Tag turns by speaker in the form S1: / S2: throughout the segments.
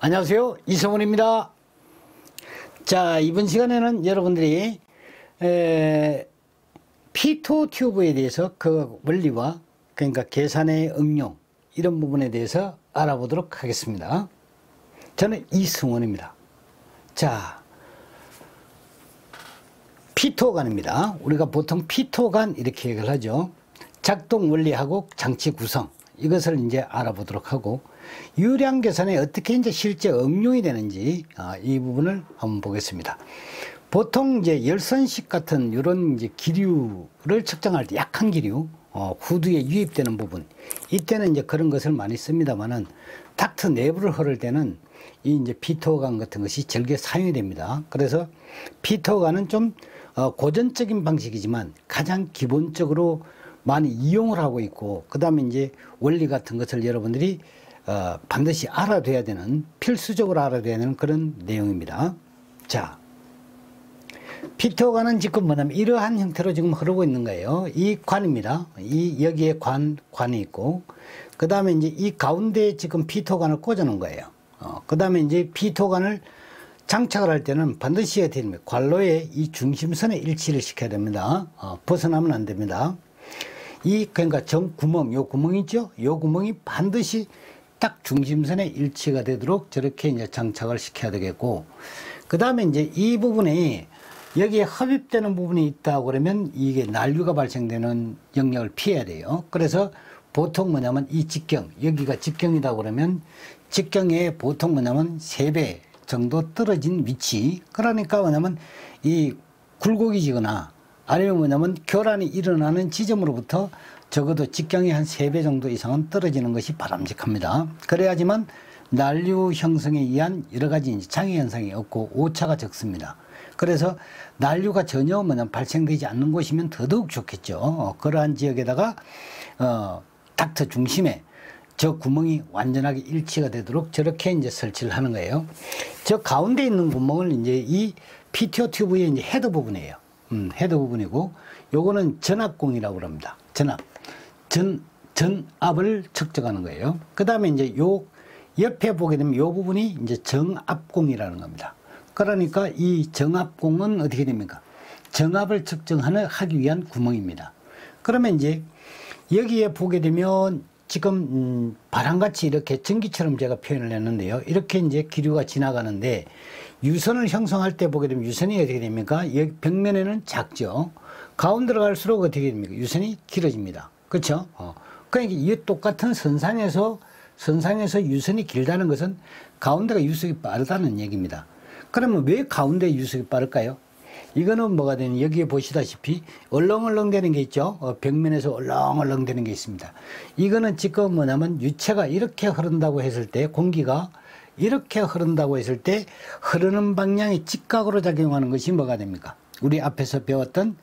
S1: 안녕하세요, 이성훈입니다. 자, 이번 시간에는 여러분들이 피토 튜브에 대해서 그 원리와 그러니까 계산의 응용 이런 부분에 대해서 알아보도록 하겠습니다. 저는 이승훈입니다. 자, 피토관입니다. 우리가 보통 피토관 이렇게 얘기를 하죠. 작동 원리하고 장치 구성 이것을 이제 알아보도록 하고, 유량 계산에 어떻게 이제 실제 응용이 되는지 이 부분을 한번 보겠습니다. 보통 이제 열선식 같은 이런 이제 기류를 측정할 때 약한 기류, 후드에 유입되는 부분, 이때는 이제 그런 것을 많이 씁니다만은 닥트 내부를 흐를 때는 이 이제 피토관 같은 것이 절개 사용이 됩니다. 그래서 피토관은 좀 고전적인 방식이지만 가장 기본적으로 많이 이용을 하고 있고, 그 다음에 이제 원리 같은 것을 여러분들이 반드시 알아둬야 되는, 필수적으로 알아둬야 되는 그런 내용입니다. 자, 피토관은 지금 뭐냐면 이러한 형태로 지금 흐르고 있는 거예요. 이 관입니다. 여기에 관이 있고, 그 다음에 이제 이 가운데에 지금 피토관을 꽂아 놓은 거예요. 그 다음에 이제 피토관을 장착을 할 때는 반드시 해야 됩니다. 관로에 이 중심선에 일치를 시켜야 됩니다. 벗어나면 안 됩니다. 그러니까 구멍, 요 구멍 있죠? 요 구멍이 반드시 딱 중심선에 일치가 되도록 저렇게 이제 장착을 시켜야 되겠고, 그 다음에 이제 이 부분에 여기에 흡입되는 부분이 있다 그러면 이게 난류가 발생되는 영역을 피해야 돼요. 그래서 보통 뭐냐면 이 직경, 여기가 직경이다 그러면 직경에 보통 뭐냐면 3배 정도 떨어진 위치, 그러니까 뭐냐면 이 굴곡이지거나 아니면 뭐냐면 교란이 일어나는 지점으로부터 적어도 직경이 한 3배 정도 이상은 떨어지는 것이 바람직합니다. 그래야지만 난류 형성에 의한 여러 가지 장애 현상이 없고 오차가 적습니다. 그래서 난류가 전혀 뭐냐면 발생되지 않는 곳이면 더더욱 좋겠죠. 그러한 지역에다가 닥터 중심에 저 구멍이 완전하게 일치가 되도록 저렇게 이제 설치를 하는 거예요. 저 가운데 있는 구멍을 이제 이 피토 튜브의 이제 헤더 부분이에요. 헤더 부분이고, 요거는 전압공이라고 합니다. 전압을 측정하는 거예요. 그 다음에 이제 요 옆에 보게 되면 요 부분이 이제 정압공이라는 겁니다. 그러니까 이 정압공은 어떻게 됩니까? 정압을 하기 위한 구멍입니다. 그러면 이제 여기에 보게 되면 지금 바람같이 이렇게 전기처럼 제가 표현을 했는데요. 이렇게 이제 기류가 지나가는데 유선을 형성할 때 보게 되면 유선이 어떻게 됩니까? 여기 벽면에는 작죠. 가운데로 갈수록 어떻게 됩니까? 유선이 길어집니다. 그렇죠? 그러니까 이 똑같은 선상에서 유선이 길다는 것은 가운데가 유속이 빠르다는 얘기입니다. 그러면 왜 가운데 유속이 빠를까요? 이거는 뭐가 되는, 여기에 보시다시피 얼렁얼렁 되는 게 있죠. 벽면에서 얼렁얼렁 되는 게 있습니다. 이거는 지금 뭐냐면 유체가 이렇게 흐른다고 했을 때, 공기가 이렇게 흐른다고 했을 때 흐르는 방향이 직각으로 작용하는 것이 뭐가 됩니까? 우리 앞에서 배웠던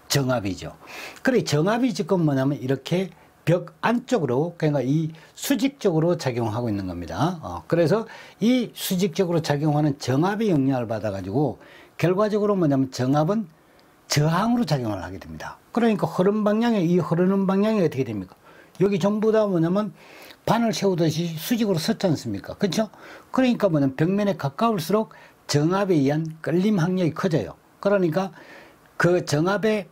S1: 정압이죠. 그래, 정압이 지금 뭐냐면 이렇게 벽 안쪽으로, 그러니까 이 수직적으로 작용하고 있는 겁니다. 그래서 이 수직적으로 작용하는 정압의 영향을 받아가지고 결과적으로 뭐냐면 정압은 저항으로 작용을 하게 됩니다. 그러니까 이 흐르는 방향이 어떻게 됩니까? 여기 전부 다 뭐냐면 반을 세우듯이 수직으로 섰지 않습니까? 그렇죠? 그러니까 뭐냐면 벽면에 가까울수록 정압에 의한 끌림 항력이 커져요. 그러니까 그 정압의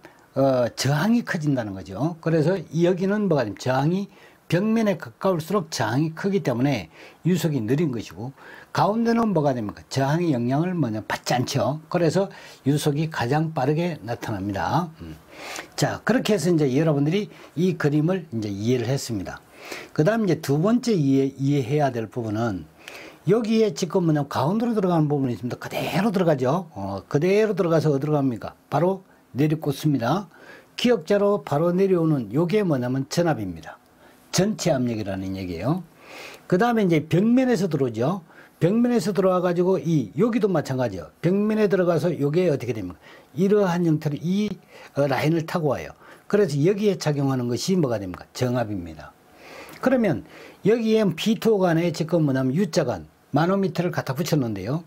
S1: 저항이 커진다는 거죠. 그래서 여기는 뭐가 되면 저항이 벽면에 가까울수록 저항이 크기 때문에 유속이 느린 것이고, 가운데는 뭐가 됩니까? 저항의 영향을 받지 않죠. 그래서 유속이 가장 빠르게 나타납니다. 자, 그렇게 해서 이제 여러분들이 이 그림을 이제 이해를 했습니다. 그 다음 이제 두 번째 이해해야 될 부분은, 여기에 지금 뭐냐면 가운데로 들어가는 부분이 있습니다. 그대로 들어가죠. 그대로 들어가서 어디로 갑니까? 바로 내리꽂습니다. 기역자로 바로 내려오는 요게 뭐냐면 전압입니다. 전체 압력이라는 얘기예요. 그 다음에 이제 벽면에서 들어오죠. 벽면에서 들어와 가지고 여기도 마찬가지예요. 벽면에 들어가서 요게 어떻게 됩니까? 이러한 형태로 이 라인을 타고 와요. 그래서 여기에 작용하는 것이 뭐가 됩니까? 정압입니다. 그러면 여기에 피토관에 지금 뭐냐면 U자관, 마노미터를 갖다 붙였는데요.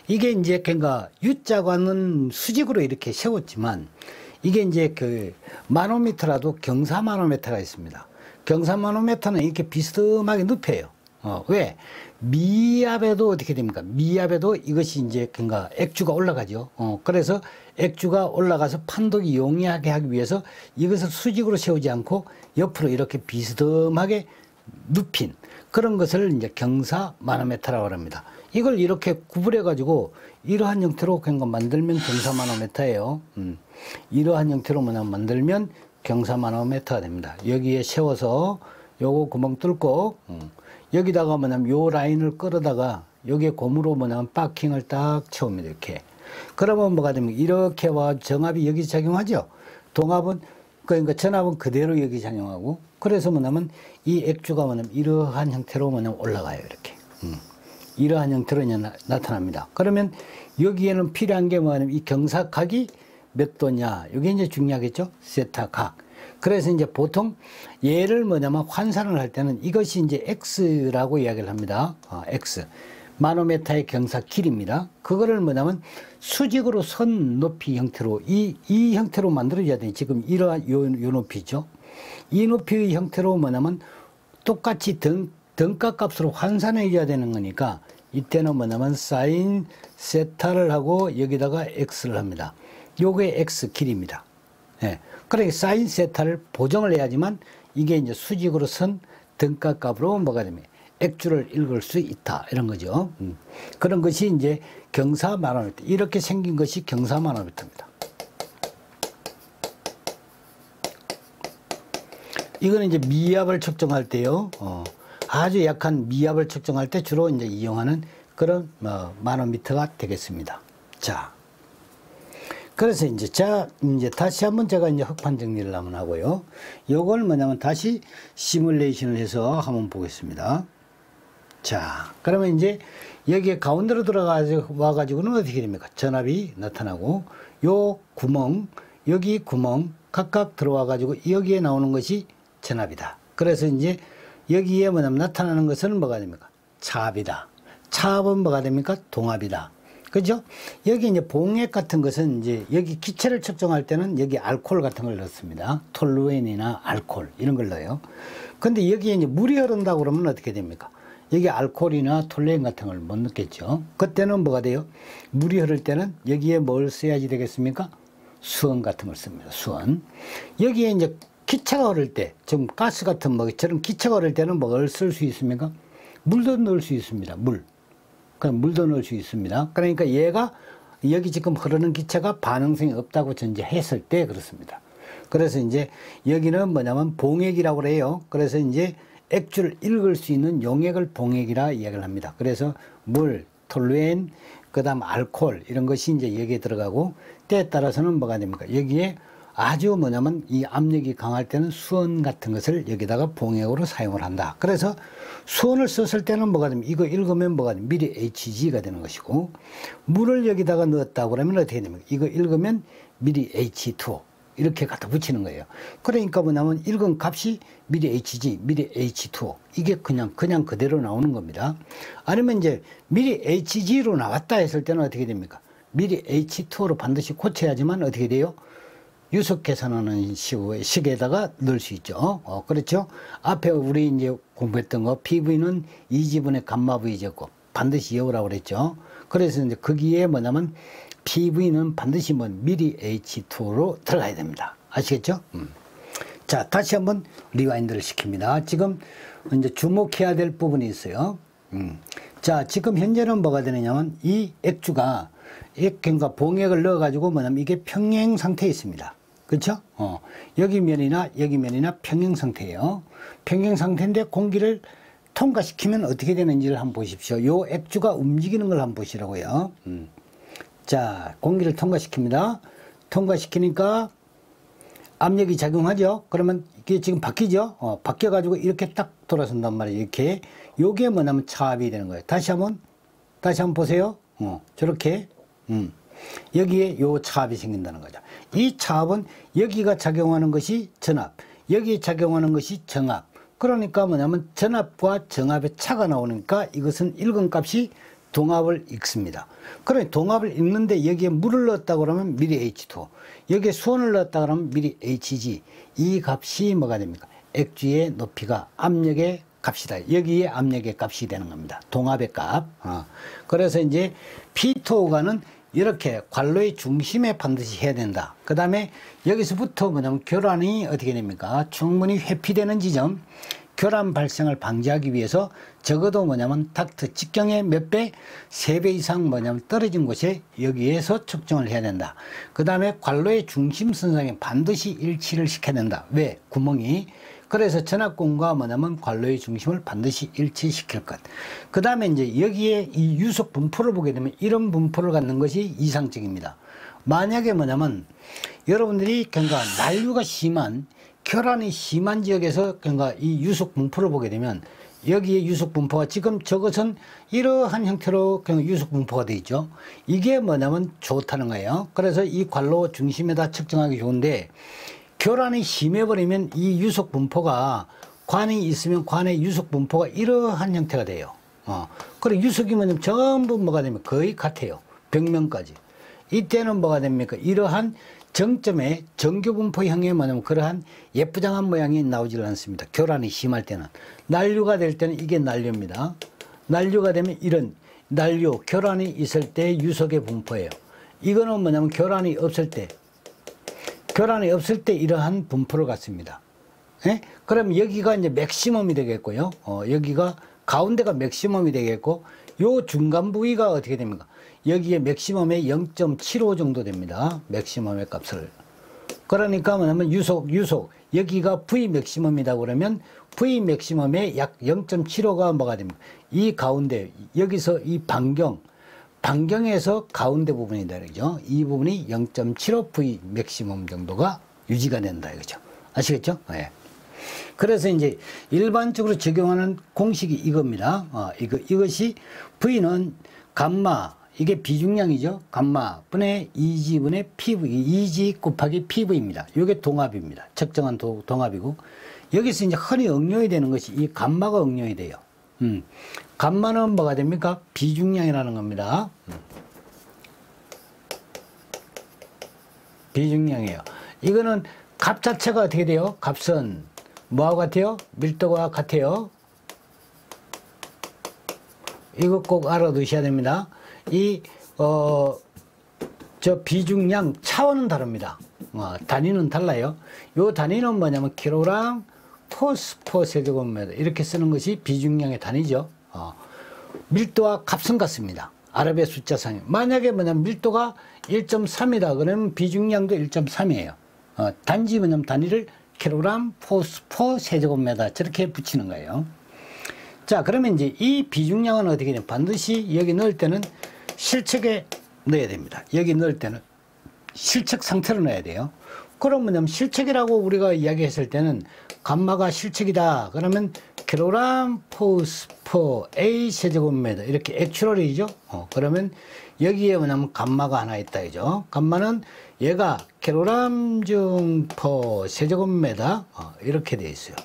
S1: 이게 이제 그러니까 U자관은 수직으로 이렇게 세웠지만 이게 이제 그 마노미터라도 경사 마노미터가 있습니다. 경사 마노미터는 이렇게 비스듬하게 눕혀요. 왜? 미압에도 어떻게 됩니까? 미압에도 이것이 이제 그러니까 액주가 올라가죠. 그래서 액주가 올라가서 판독이 용이하게 하기 위해서 이것을 수직으로 세우지 않고 옆으로 이렇게 비스듬하게 눕힌 그런 것을 이제 경사 마노메터라고 합니다. 이걸 이렇게 구부려 가지고 이러한 형태로 그러니까 만들면 경사 마노메터예요. 이러한 형태로 만들면 경사 마노메터가 됩니다. 여기에 세워서 요거 구멍 뚫고 여기다가 뭐냐면 요 라인을 끌어다가 여기에 고무로 뭐냐면 바킹을 딱 채웁니다. 이렇게. 그러면 뭐가 되면 이렇게 와 정압이 여기 작용하죠. 동압은 그러니까 전압은 그대로 여기 작용하고 그래서 뭐냐면 이 액주가 뭐냐면 이러한 형태로 뭐냐면 올라가요. 이렇게. 이러한 형태로 나타납니다. 그러면 여기에는 필요한 게 뭐냐면 이 경사각이 몇 도냐. 이게 이제 중요하겠죠. 세타 각. 그래서 이제 보통 얘를 뭐냐면 환산을 할 때는 이것이 이제 X라고 이야기를 합니다. X. 마노메터의 경사 길입니다. 그거를 뭐냐면 수직으로 선 높이 형태로 이 형태로 만들어져야 돼요. 지금 이러한 요 높이죠. 이 높이의 형태로 뭐냐면 똑같이 등가 값으로 환산해줘야 되는 거니까 이때는 뭐냐면 사인 세타를 하고 여기다가 X를 합니다. 요게 X 길입니다. 예. 그러니까 사인 세타를 보정을 해야지만 이게 이제 수직으로 선 등가 값으로 뭐가 되면 액주를 읽을 수 있다. 이런 거죠. 그런 것이 이제 경사 마노메터. 이렇게 생긴 것이 경사 마노메터입니다. 이거는 이제 미압을 측정할 때요. 아주 약한 미압을 측정할 때 주로 이제 이용하는 그런 마노미터가 되겠습니다. 자. 그래서 이제 다시 한번 제가 이제 흑판 정리를 한번 하고요. 요걸 뭐냐면 다시 시뮬레이션을 해서 한번 보겠습니다. 자, 그러면 이제 여기에 가운데로 와가지고는 어떻게 됩니까? 전압이 나타나고 요 구멍, 여기 구멍 각각 들어와가지고 여기에 나오는 것이 전압이다. 그래서 이제 여기에 뭐냐면 나타나는 것은 뭐가 됩니까? 차압이다. 차압은 뭐가 됩니까? 동압이다. 그죠? 여기 이제 봉액 같은 것은 이제 여기 기체를 측정할 때는 여기 알코올 같은 걸 넣습니다. 톨루엔이나 알코올 이런 걸 넣어요. 근데 여기에 이제 물이 흐른다고 그러면 어떻게 됩니까? 여기 알코올이나 톨루엔 같은 걸 못 넣겠죠. 그때는 뭐가 돼요? 물이 흐를 때는 여기에 뭘 써야지 되겠습니까? 수원 같은 걸 씁니다. 수원. 여기에 이제 기체가 흐를 때, 좀 가스 같은 저런 기체가 흐를 때는 뭘 쓸 수 있습니까? 물도 넣을 수 있습니다. 그럼 물도 넣을 수 있습니다. 그러니까 얘가 여기 지금 흐르는 기체가 반응성이 없다고 전제했을 때 그렇습니다. 그래서 이제 여기는 뭐냐면 봉액이라고 그래요. 그래서 이제 액주를 읽을 수 있는 용액을 봉액이라 이야기를 합니다. 그래서 물, 톨루엔, 그 다음 알코올 이런 것이 이제 여기에 들어가고 때에 따라서는 뭐가 됩니까? 여기에 아주 뭐냐면 이 압력이 강할 때는 수원 같은 것을 여기다가 봉액으로 사용을 한다. 그래서 수원을 썼을 때는 뭐가 됩니까? 이거 읽으면 뭐가 됩니까? 미리 HG가 되는 것이고 물을 여기다가 넣었다고 그러면 어떻게 됩니까? 이거 읽으면 미리 H2O 이렇게 갖다 붙이는 거예요. 그러니까 뭐냐면 읽은 값이 미리 HG, 미리 H2O 이게 그냥 그대로 나오는 겁니다. 아니면 이제 미리 HG로 나왔다 했을 때는 어떻게 됩니까? 미리 H2O로 반드시 고쳐야지만 어떻게 돼요? 유속 계산하는 식에다가 넣을 수 있죠. 그렇죠. 앞에 우리 이제 공부했던 거 PV는 2지분의 감마 V 제곱 반드시 외우라고 그랬죠. 그래서 이제 거기에 뭐냐면 PV는 반드시 미리 H2로 들어가야 됩니다. 아시겠죠? 자, 다시 한번 리와인드를 시킵니다. 지금 이제 주목해야 될 부분이 있어요. 자, 지금 현재는 뭐가 되느냐면 이 액주가 그러니까 봉액을 넣어가지고 뭐냐면 이게 평행 상태에 있습니다. 그렇죠? 여기 면이나 평행 상태예요. 평행 상태인데 공기를 통과시키면 어떻게 되는지를 한번 보십시오. 요 액주가 움직이는 걸 한번 보시라고요. 자, 공기를 통과시킵니다. 통과시키니까 압력이 작용하죠. 그러면 이게 지금 바뀌죠. 바뀌어가지고 이렇게 딱 돌아선단 말이에요. 이렇게. 요게 뭐냐면 차압이 되는 거예요. 다시 한번 보세요. 저렇게. 여기에 요 차압이 생긴다는 거죠. 이 차압은 여기가 작용하는 것이 전압, 여기에 작용하는 것이 정압. 그러니까 뭐냐면 전압과 정압의 차가 나오니까 이것은 읽은 값이 동압을 읽습니다. 그러니 동압을 읽는데 여기에 물을 넣었다 그러면 미리 H2O, 여기에 수온을 넣었다 그러면 미리 HG. 이 값이 뭐가 됩니까? 액주의 높이가 압력에 값이다. 여기에 압력의 값이 되는 겁니다. 동압의 값. 그래서 이제 P2O가는 이렇게 관로의 중심에 반드시 해야 된다. 그 다음에 여기서부터 뭐냐면 교란이 어떻게 됩니까? 충분히 회피되는 지점, 교란 발생을 방지하기 위해서 적어도 뭐냐면 닥트 직경의 몇 배? 3배 이상 뭐냐면 떨어진 곳에 여기에서 측정을 해야 된다. 그 다음에 관로의 중심선상에 반드시 일치를 시켜야 된다. 왜? 구멍이. 그래서 전압공과 뭐냐면 관로의 중심을 반드시 일치시킬 것. 그 다음에 이제 여기에 이 유속 분포를 보게 되면 이런 분포를 갖는 것이 이상적입니다. 만약에 뭐냐면 여러분들이 그러니까 난류가 심한, 교란이 심한 지역에서 그러니까 이 유속 분포를 보게 되면 여기에 유속 분포가 지금 저것은 이러한 형태로 그냥 유속 분포가 되어 있죠. 이게 뭐냐면 좋다는 거예요. 그래서 이 관로 중심에다 측정하기 좋은데 교란이 심해버리면 이 유속 분포가 관이 있으면 관의 유속 분포가 이러한 형태가 돼요. 그리고 유속이 뭐냐면 전부 뭐가 되면 거의 같아요. 벽면까지. 이때는 뭐가 됩니까? 이러한 정점에 정교분포형의 뭐냐면 그러한 예쁘장한 모양이 나오질 않습니다. 교란이 심할 때는. 난류가 될 때는 이게 난류입니다. 난류가 되면 이런 난류, 교란이 있을 때 유속의 분포예요. 이거는 뭐냐면 교란이 없을 때 이러한 분포를 갖습니다. 예? 그럼 여기가 이제 맥시멈이 되겠고요. 여기가 가운데가 맥시멈이 되겠고, 요 중간 부위가 어떻게 됩니까? 여기에 맥시멈의 0.75 정도 됩니다. 맥시멈의 값을. 그러니까 뭐냐면 유속. 여기가 V 맥시멈이다 그러면 V 맥시멈의 약 0.75가 뭐가 됩니까? 이 가운데, 여기서 이 반경에서 가운데 부분이다. 그죠? 이 부분이 0.75 V 맥시멈 정도가 유지가 된다. 이거죠. 아시겠죠? 네. 그래서 이제 일반적으로 적용하는 공식이 이겁니다. 이것이 V는 감마, 이게 비중량이죠. 감마 분의 2G 분의 PV, 2G 곱하기 PV입니다. 이게 동압입니다. 측정한 동압이고, 여기서 이제 흔히 응용이 되는 것이 이 감마가 응용이 돼요. 감마는 뭐가 됩니까? 비중량이라는 겁니다. 비중량이에요. 이거는 값 자체가 어떻게 돼요? 값은 뭐하고 같아요? 밀도가 같아요. 이거 꼭 알아두셔야 됩니다. 저 비중량 차원은 다릅니다. 단위는 달라요. 요 단위는 뭐냐면 킬로그램 포스포 세제곱미터 이렇게 쓰는 것이 비중량의 단위죠. 밀도와 값은 같습니다. 아랍의 숫자상에. 만약에 뭐냐면 밀도가 1.3이다 그러면 비중량도 1.3이에요. 단지 뭐냐면 단위를 킬로그램 포스포 세제곱미터 저렇게 붙이는 거예요. 자, 그러면 이제 이 비중량은 어떻게 되냐? 반드시 여기 넣을 때는 실측에 넣어야 됩니다. 여기 넣을 때는 실측 상태로 넣어야 돼요. 그럼 뭐냐면 실측이라고 우리가 이야기했을 때는 감마가 실측이다. 그러면 킬로그램 포스포 A 세제곱미터 이렇게 액츄럴이죠. 그러면 여기에 뭐냐면 감마가 하나 있다. 이죠. 감마는 얘가 킬로그램 중포 세제곱미터 이렇게 되어 있어요.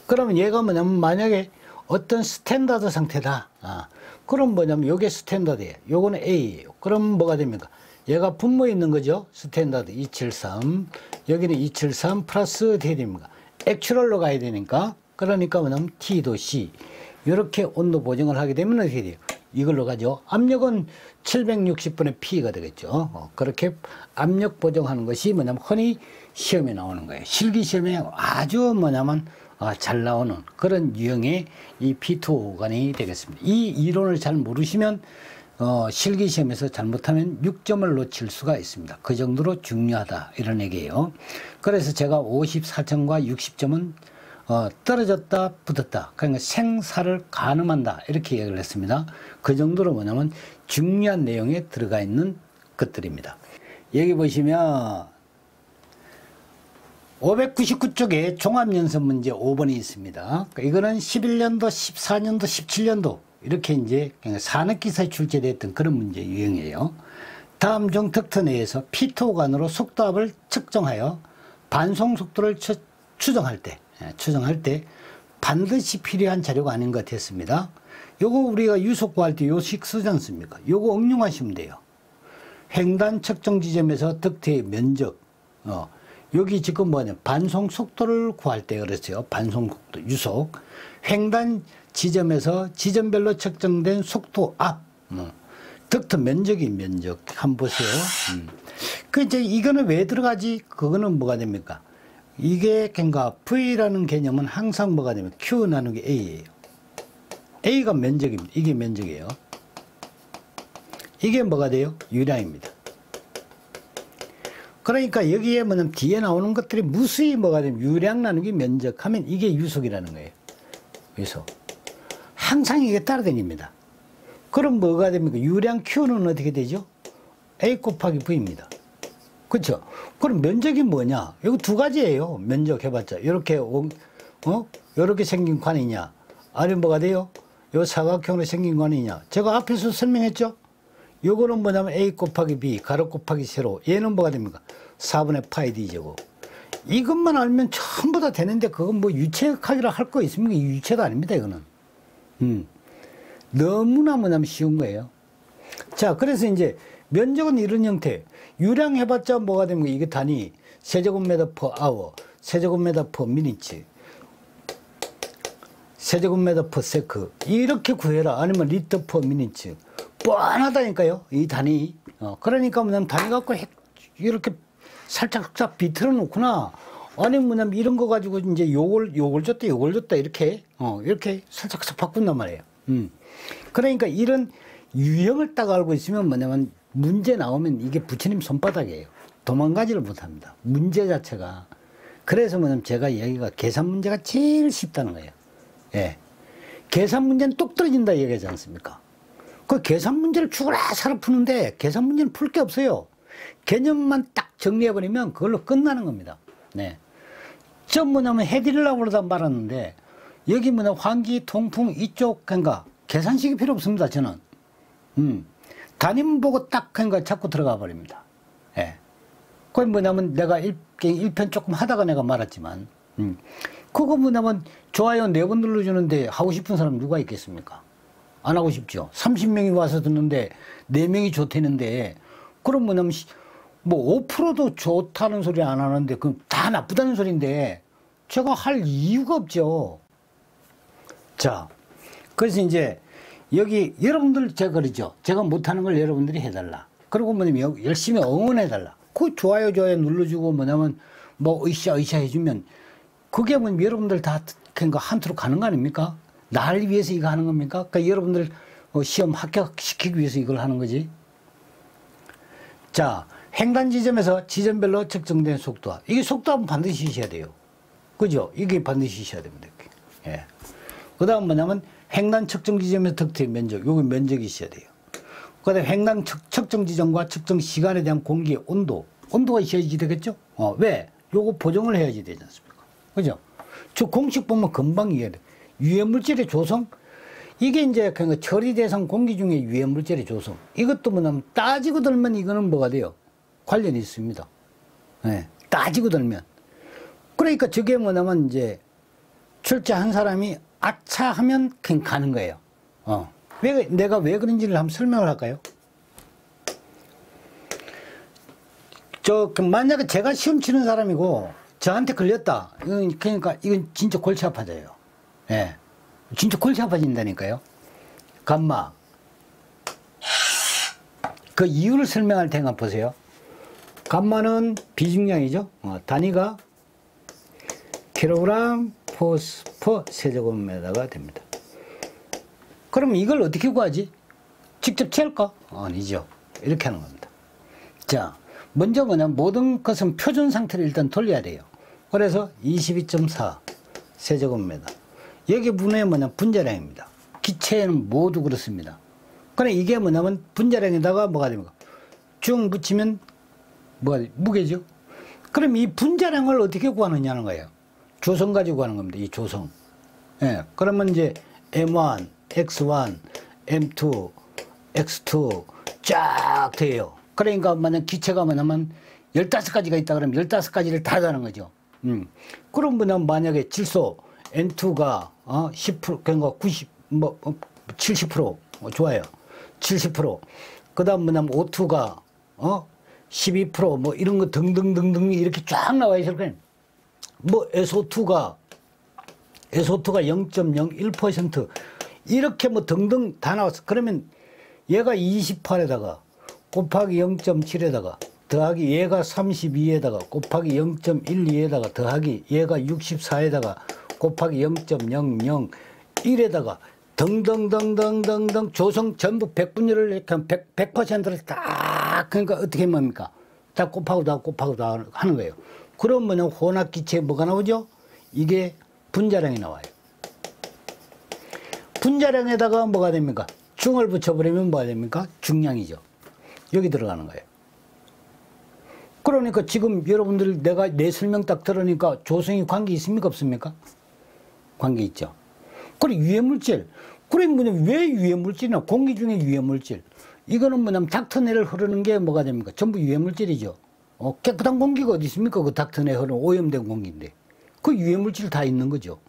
S1: 그러면 얘가 뭐냐면 만약에 어떤 스탠다드 상태다. 그럼 뭐냐면 요게 스탠다드예요. 요거는 A예요. 그럼 뭐가 됩니까? 얘가 분모에 있는 거죠. 스탠다드 273. 여기는 273 플러스 어떻게 됩니까? 액츄럴로 가야 되니까. 그러니까 뭐냐면 T도 C. 이렇게 온도 보정을 하게 되면 어떻게 돼요? 이걸로 가죠. 압력은 760분의 P가 되겠죠. 그렇게 압력 보정하는 것이 뭐냐면 흔히 시험에 나오는 거예요. 실기 시험에 아주 뭐냐면 잘 나오는 그런 유형의 이 P2O관이 되겠습니다. 이 이론을 잘 모르시면 실기 시험에서 잘못하면 6점을 놓칠 수가 있습니다. 그 정도로 중요하다 이런 얘기예요. 그래서 제가 54점과 60점은 떨어졌다 붙었다, 그러니까 생사를 가늠한다 이렇게 얘기를 했습니다. 그 정도로 뭐냐면 중요한 내용에 들어가 있는 것들입니다. 여기 보시면 599쪽에 종합연습 문제 5번이 있습니다. 이거는 11년도, 14년도, 17년도 이렇게 이제 산업기사에 출제됐던 그런 문제 유형이에요. 다음 중 덕트 내에서 P2O관으로 속도압을 측정하여 반송 속도를 추정할 때 반드시 필요한 자료가 아닌 것 같았습니다. 요거 우리가 유속 구할 때 요식 쓰지 않습니까? 요거 응용하시면 돼요. 횡단 측정 지점에서 덕트의 면적, 여기 지금 뭐냐, 반송 속도를 구할 때 그랬어요. 반송 속도, 유속. 횡단 지점에서 지점별로 측정된 속도 앞. 덕트 면적이 면적. 한번 보세요. 그 이제 이거는 왜 들어가지? 그거는 뭐가 됩니까? 이게 그러니까 V라는 개념은 항상 뭐가 되면 Q 나누기 A예요. A가 면적입니다. 이게 면적이에요. 이게 뭐가 돼요? 유량입니다. 그러니까 여기에 뭐냐면 뒤에 나오는 것들이 무수히 뭐가 되면 유량 나누기 면적 하면 이게 유속이라는 거예요. 유속. 항상 이게 따라다닙니다. 그럼 뭐가 됩니까? 유량 Q는 어떻게 되죠? A 곱하기 V입니다. 그렇죠? 그럼 면적이 뭐냐? 이거 두 가지예요. 면적 해봤자. 이렇게, 이렇게 생긴 관이냐? 아니면 뭐가 돼요? 요 사각형으로 생긴 관이냐? 제가 앞에서 설명했죠? 요거는 뭐냐면 A 곱하기 B, 가로 곱하기 세로. 얘는 뭐가 됩니까? 4분의 파이 D제곱. 이것만 알면 전부 다 되는데, 그건 뭐 유체역학이라 할 거 있습니까? 유체도 아닙니다, 이거는. 너무나 뭐냐면 쉬운 거예요. 자, 그래서 이제 면적은 이런 형태. 유량 해봤자 뭐가 됩니까? 이게 단위. 세제곱미터 per hour, 세제곱미터 per minute, 세제곱미터 per sec. 이렇게 구해라. 아니면 리터 per minute. 뻔하다니까요, 이 단위. 그러니까 뭐냐면 단위 갖고 이렇게 살짝 비틀어 놓구나. 아니면 뭐냐면 이런 거 가지고 이제 요걸 줬다, 이렇게, 이렇게 살짝 바꾼단 말이에요. 그러니까 이런 유형을 딱 알고 있으면 뭐냐면 문제 나오면 이게 부처님 손바닥이에요. 도망가지를 못합니다. 문제 자체가. 그래서 뭐냐면 제가 얘기가 계산 문제가 제일 쉽다는 거예요. 예. 계산 문제는 똑 떨어진다 얘기하지 않습니까? 그 계산 문제를 죽어라 살아 푸는데 계산 문제는 풀 게 없어요. 개념만 딱 정리해버리면 그걸로 끝나는 겁니다. 네. 저 뭐냐면 해드리려고 그러다 말았는데 여기 뭐냐 환기, 통풍 이쪽 그러니까 계산식이 필요 없습니다. 저는. 단임 보고 딱 그러니까 자꾸 들어가 버립니다. 예. 그게 뭐냐면 내가 1편 조금 하다가 내가 말았지만 그거 뭐냐면 좋아요 4번 눌러주는데 하고 싶은 사람 누가 있겠습니까? 안 하고 싶죠. 30명이 와서 듣는데 4명이 좋다는데 그럼 뭐냐면 뭐 5%도 좋다는 소리 안 하는데 그럼 다 나쁘다는 소리인데 제가 할 이유가 없죠. 자, 그래서 이제 여기 여러분들 제가 그러죠. 제가 못하는 걸 여러분들이 해달라. 그리고 뭐냐면 열심히 응원해달라. 그 좋아요 눌러주고 뭐냐면 뭐 으쌰 해주면 그게 뭐 여러분들 다 그러니까 한투로 가는 거 아닙니까? 나를 위해서 이거 하는 겁니까? 그러니까 여러분들 시험 합격시키기 위해서 이걸 하는 거지. 자, 횡단 지점에서 지점별로 측정된 속도압. 이게 속도압은 반드시 있어야 돼요. 그죠? 이게 반드시 있어야 됩니다. 예. 그 다음 뭐냐면 횡단 측정 지점의 덕트의 면적. 요게 면적이 있어야 돼요. 그 다음에 횡단 측정 지점과 측정 시간에 대한 공기의 온도. 온도가 있어야지 되겠죠? 왜? 요거 보정을 해야지 되지 않습니까? 그죠? 저 공식 보면 금방 이해해. 유해물질의 조성? 이게 이제 그러니까 처리 대상 공기 중에 유해물질의 조성. 이것도 뭐냐면 따지고 들면 이거는 뭐가 돼요? 관련이 있습니다. 네, 따지고 들면. 그러니까 저게 뭐냐면 이제 출제한 사람이 아차 하면 그냥 가는 거예요. 내가 왜 그런지를 한번 설명을 할까요? 만약에 제가 시험 치는 사람이고 저한테 걸렸다. 그러니까 이건 진짜 골치 아파져요. 예. 진짜 골치 아파진다니까요. 감마. 그 이유를 설명할 테니까 보세요. 감마는 비중량이죠. 단위가 킬로그램 퍼 세제곱미터가 됩니다. 그럼 이걸 어떻게 구하지? 직접 채울까? 아니죠. 이렇게 하는 겁니다. 자, 먼저 뭐냐면 모든 것은 표준 상태로 일단 돌려야 돼요. 그래서 22.4 세제곱미터. 여기 분의 뭐냐 분자량입니다. 기체는 모두 그렇습니다. 그래 이게 뭐냐면 분자량에다가 뭐가 됩니까? 쭉 붙이면 뭐가 무게죠. 그럼 이 분자량을 어떻게 구하느냐는 거예요. 조성 가지고 하는 겁니다. 이 조성. 예. 그러면 이제 M1, X1, M2, X2 쫙 돼요. 그러니까 만약 기체가 뭐냐면 15가지가 있다 그러면 15가지를 다 하는 거죠. 그럼 뭐냐면 만약에 질소 N2가 10% 그러니까 90 뭐 70% 좋아요. 70%. 그다음 뭐냐면 O2가 12%뭐 이런 거 등등등등 이렇게 쫙 나와 있을 거예요. 뭐 SO2가 0.01% 이렇게 뭐 등등 다 나왔어. 그러면 얘가 28에다가 곱하기 0.7에다가 더하기 얘가 32에다가 곱하기 0.12에다가 더하기 얘가 64에다가 곱하기 0.001에다가 등등등등등등 조성 전부 100분율을 이렇게 100%를 딱 그러니까 어떻게 뭡니까? 다 곱하고 다 하는 거예요. 그러면 혼합기체에 뭐가 나오죠? 이게 분자량이 나와요. 분자량에다가 뭐가 됩니까? 중을 붙여버리면 뭐가 됩니까? 중량이죠. 여기 들어가는 거예요. 그러니까 지금 여러분들 내가 내 설명 딱 들으니까 조성이 관계 있습니까? 없습니까? 관계 있죠. 그리고 유해물질. 그래, 왜 유해물질이나 공기 중에 유해물질. 이거는 뭐냐면 닥터내를 흐르는 게 뭐가 됩니까? 전부 유해물질이죠. 깨끗한 공기가 어디 있습니까? 그 닥터내 흐르는 오염된 공기인데. 그 유해물질 다 있는 거죠.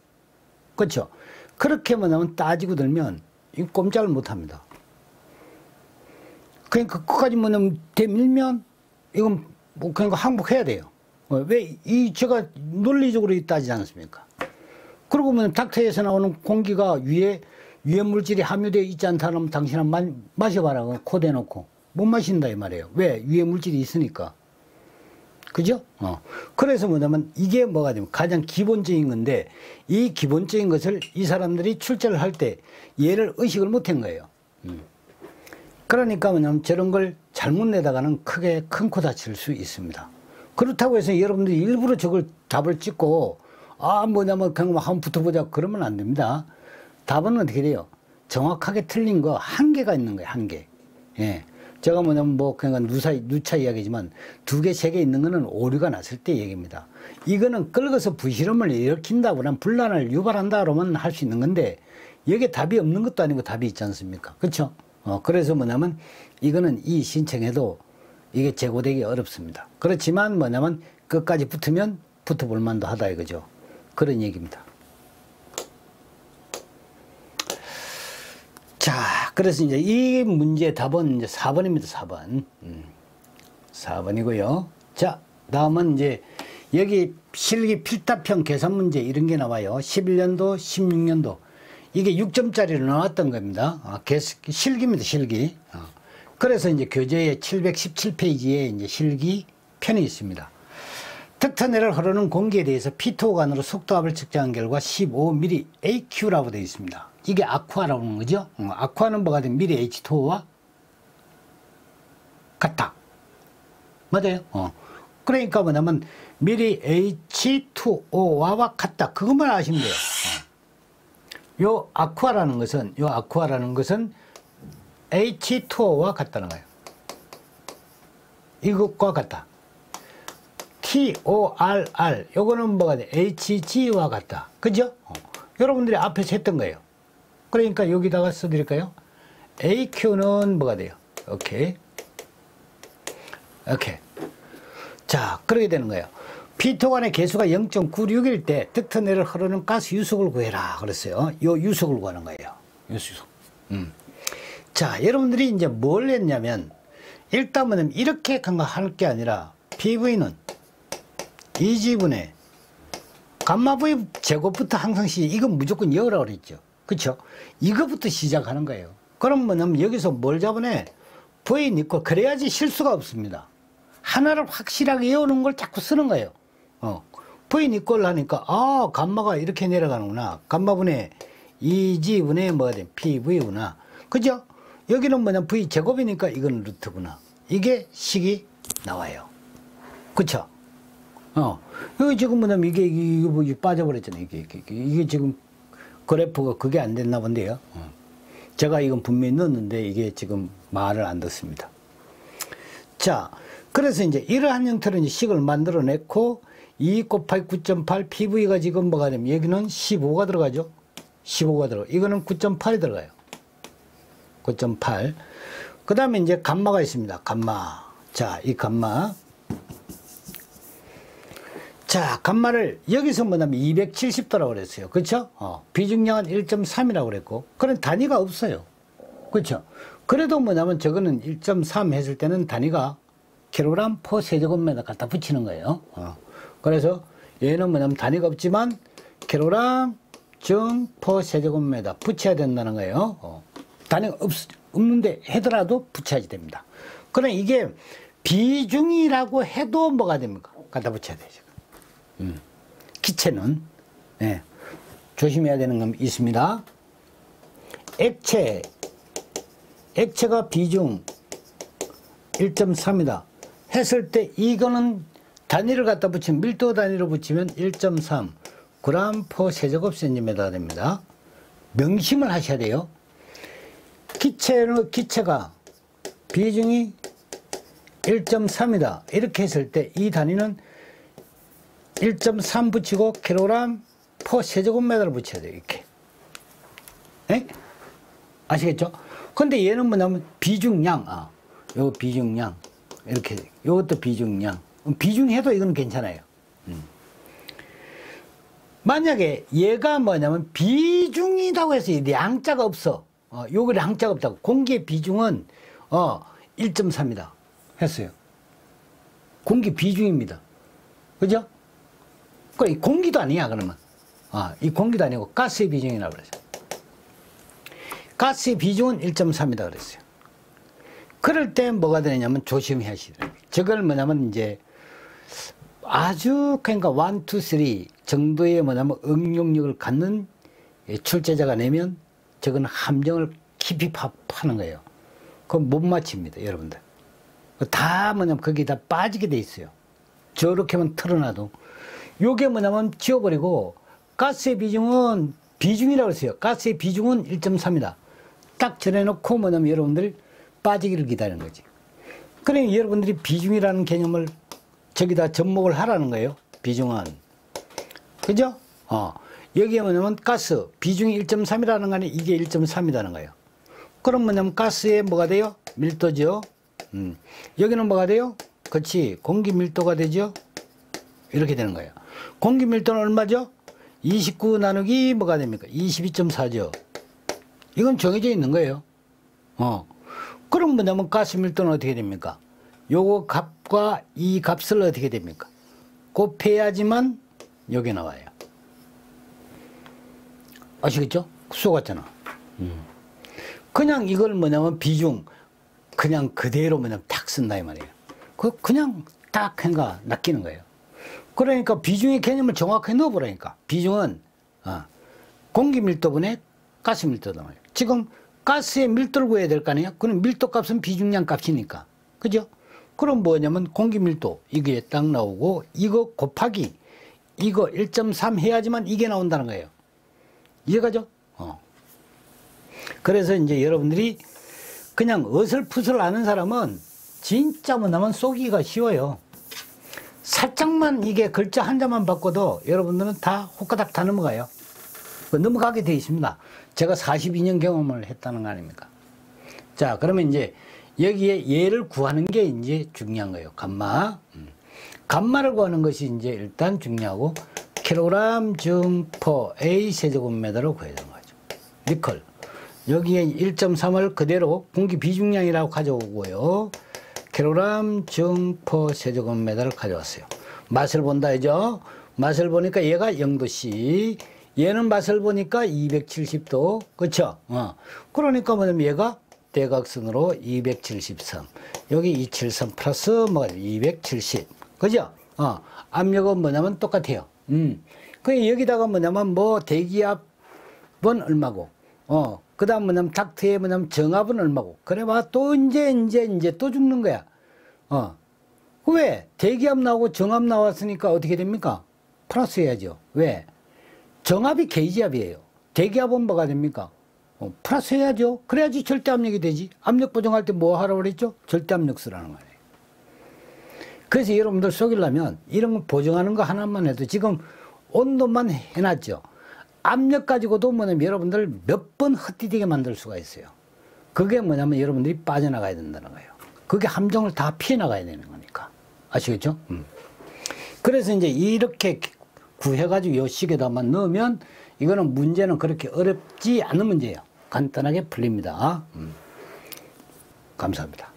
S1: 그렇죠? 그렇게 뭐냐면 따지고 들면 이거 꼼짝을 못 합니다. 그러니까 그까지 뭐냐면 대밀면 이건 뭐 그러니까 항복해야 돼요. 왜 제가 논리적으로 따지지 않습니까? 그러고 보면 닥터에서 나오는 공기가 유해물질이 함유되어 있지 않다면 당신은 마셔봐라. 코 대놓고 못 마신다 이 말이에요. 왜? 유해물질이 있으니까. 그죠? 그래서 뭐냐면 이게 뭐가 되면 가장 기본적인 건데 이 기본적인 것을 이 사람들이 출제를 할 때 얘를 의식을 못한 거예요. 그러니까 뭐냐면 저런 걸 잘못 내다가는 크게 큰 코 다칠 수 있습니다. 그렇다고 해서 여러분들이 일부러 저걸 답을 찍고 뭐냐면 그냥 한번 붙어보자 그러면 안 됩니다. 답은 어떻게 돼요? 정확하게 틀린 거 한계가 있는 거예요. 한계. 예. 제가 뭐냐면 그냥 누차 이야기지만 2개, 3개 있는 거는 오류가 났을 때 얘기입니다. 이거는 긁어서 부실험을 일으킨다거나 분란을 유발한다 그러면 할 수 있는 건데 여기에 답이 없는 것도 아니고 답이 있지 않습니까? 그렇죠? 그래서 뭐냐면 이거는 이 신청해도 이게 제고되기 어렵습니다. 그렇지만 뭐냐면 끝까지 붙으면 붙어볼 만도 하다 이거죠. 그런 얘기입니다. 자, 그래서 이제 이 문제의 답은 이제 4번입니다. 4번. 4번이고요. 자, 다음은 이제 여기 실기 필답형 계산 문제 이런 게 나와요. 11년도, 16년도. 이게 6점짜리로 나왔던 겁니다. 실기입니다. 실기. 그래서 이제 교재의 717페이지에 이제 실기 편이 있습니다. 닥터내를 흐르는 공기에 대해서 피토관으로 속도압을 측정한 결과 15mm AQ라고 되어 있습니다. 이게 아쿠아라고 하는 거죠. 아쿠아는 뭐가 되면 미리 H2O와 같다. 맞아요. 그러니까 뭐냐면 미리 H2O와 같다. 그것만 아시면 돼요. 요 아쿠아라는 것은 H2O와 같다는 거예요. 이것과 같다. TORR 요거는 뭐가 돼? HG와 같다. 그죠? 여러분들이 앞에서 했던 거예요. 그러니까 여기다가 써드릴까요? AQ는 뭐가 돼요? 오케이. 자, 그렇게 되는 거예요. 피토관의 개수가 0.96일 때 닥터내를 흐르는 가스 유속을 구해라. 그랬어요. 요 유속을 구하는 거예요. 유속. 자, 여러분들이 이제 뭘 했냐면, 일단은 이렇게 할 게 아니라, PV는 2G분의 감마 V 제곱부터 항상 이건 무조건 여라고 그랬죠. 그쵸? 이거부터 시작하는 거예요. 그럼 뭐냐면 여기서 뭘 잡아내? V 니콜. 그래야지 실수가 없습니다. 하나를 확실하게 외우는 걸 자꾸 쓰는 거예요. V 니콜 하니까, 감마가 이렇게 내려가는구나. 감마분의 2G분의 뭐가 돼? PV구나. 그죠? 여기는 뭐냐면 V 제곱이니까 이건 루트구나. 이게 식이 나와요. 그쵸? 여기 지금 뭐냐면 이게 빠져버렸잖아요. 이게 지금 그래프가 그게 안 됐나 본데요. 제가 이건 분명히 넣었는데 이게 지금 말을 안 듣습니다. 자, 그래서 이제 이러한 형태로 이제 식을 만들어냈고 2 곱하기 9.8 PV가 지금 뭐가 되면 여기는 15가 들어가죠. 15가 들어가. 이거는 9.8이 들어가요. 9.8. 그 다음에 이제 감마가 있습니다. 감마. 자, 이 감마. 자, 감마를 여기서 뭐냐면 270도라고 그랬어요. 그렇죠? 비중량은 1.3이라고 그랬고, 그런 단위가 없어요. 그렇죠? 그래도 뭐냐면 저거는 1.3 했을 때는 단위가 킬로그램 퍼 세제곱미터 갖다 붙이는 거예요. 그래서 얘는 뭐냐면 단위가 없지만 킬로그램 정 퍼 세제곱미터 붙여야 된다는 거예요. 단위가 없는데 하더라도 붙여야지 됩니다. 그럼 이게 비중이라고 해도 뭐가 됩니까? 갖다 붙여야 되죠. 기체는 네. 조심해야 되는 건 있습니다. 액체가 비중 1.3이다 했을 때 이거는 단위를 갖다 붙이면 밀도 단위로 붙이면 1.3 그램 퍼 세제곱센티미터가 됩니다. 명심을 하셔야 돼요. 기체가 비중이 1.3이다 이렇게 했을 때 이 단위는 1.3 붙이고 킬로그램 퍼 세제곱미터를 붙여야 돼요. 이렇게. 에? 아시겠죠? 근데 얘는 뭐냐면 비중량. 요거 비중량. 이렇게. 요것도 비중량. 비중해도 이건 괜찮아요. 만약에 얘가 뭐냐면 비중이라고 해서 양자가 없어. 요거 양자가 없다고. 공기의 비중은 1.3이다 했어요. 공기 비중입니다. 그죠? 그 공기도 아니야 그러면. 이 공기도 아니고 가스의 비중이라고 그러죠. 가스의 비중은 1.3이다 그랬어요. 그럴 때 뭐가 되냐면 조심하시라. 저걸 뭐냐면 이제 아주 그러니까 1, 2, 3 정도의 뭐냐면 응용력을 갖는 출제자가 내면 저건 함정을 깊이 파는 거예요. 그건 못 맞춥니다, 여러분들. 다 뭐냐면 거기다 빠지게 돼 있어요. 저렇게만 틀어놔도. 요게 뭐냐면 지워버리고 가스의 비중은 비중이라고 했어요. 가스의 비중은 1.3이다. 딱 정해놓고 뭐냐면 여러분들 빠지기를 기다리는 거지. 그러니 여러분들이 비중이라는 개념을 저기다 접목을 하라는 거예요. 비중은. 그죠? 여기에 뭐냐면 가스 비중이 1.3이라는 거 아니에요. 이게 1.3이라는 거예요. 그럼 뭐냐면 가스에 뭐가 돼요? 밀도죠. 여기는 뭐가 돼요? 그렇지. 공기 밀도가 되죠. 이렇게 되는 거예요. 공기 밀도는 얼마죠? 29 나누기 뭐가 됩니까? 22.4죠. 이건 정해져 있는 거예요. 그럼 뭐냐면 가스 밀도는 어떻게 됩니까? 요거 값과 이 값을 어떻게 됩니까? 곱해야지만 여기 나와요. 아시겠죠? 수소 같잖아. 그냥 이걸 뭐냐면 비중 그냥 그대로 뭐냐면 딱 쓴다 이 말이에요. 그냥 딱 한가 낚이는 거예요. 그러니까 비중의 개념을 정확하게 넣어보라니까. 비중은 공기 밀도분의 가스 밀도다 말이에요. 지금 가스의 밀도를 구해야 될 거 아니에요? 그럼 밀도 값은 비중량 값이니까. 그죠? 그럼 뭐냐면 공기 밀도 이게 딱 나오고 이거 곱하기 이거 1.3 해야지만 이게 나온다는 거예요. 이해가죠? 그래서 이제 여러분들이 그냥 어설프설 아는 사람은 진짜 뭐냐면 쏘기가 쉬워요. 살짝만 이게 글자 한자만 바꿔도 여러분들은 다 호까닥 다 넘어가요. 넘어가게 되어 있습니다. 제가 42년 경험을 했다는 거 아닙니까? 자, 그러면 이제 여기에 얘를 구하는 게 이제 중요한 거예요. 감마. 감마를 구하는 것이 이제 일단 중요하고 킬로그램 중 퍼 A 세제곱미터로 구해야 되는 거죠. 니켈. 여기에 1.3을 그대로 공기 비중량이라고 가져오고요. 킬로그램 중 퍼 세제곱미터를 가져왔어요. 맛을 본다 이죠. 맛을 보니까 얘가 0도씨. 얘는 맛을 보니까 270도. 그쵸? 그러니까 뭐냐면 얘가 대각선으로 273. 여기 273 플러스 뭐가 270. 그죠? 압력은 뭐냐면 똑같아요. 그 여기다가 뭐냐면 뭐 대기압은 얼마고, 그 다음 뭐냐면 닥트에 뭐냐면 정압은 얼마고. 그래 봐. 또 이제 또 죽는 거야. 왜? 대기압 나오고 정압 나왔으니까 어떻게 됩니까? 플러스 해야죠. 왜? 정압이 게이지압이에요. 대기압은 뭐가 됩니까? 플러스 해야죠. 그래야지 절대압력이 되지. 압력 보정할 때 뭐 하라고 그랬죠? 절대압력 쓰라는 거예요. 그래서 여러분들 속이려면 이런 거 보정하는 거 하나만 해도 지금 온도만 해놨죠. 압력 가지고도 뭐냐면 여러분들 몇 번 헛디디게 만들 수가 있어요. 그게 뭐냐면 여러분들이 빠져나가야 된다는 거예요. 그게 함정을 다 피해 나가야 되는 거니까. 아시겠죠? 그래서 이제 이렇게 구해가지고 요 식에다만 넣으면 이거는 문제는 그렇게 어렵지 않은 문제예요. 간단하게 풀립니다. 감사합니다.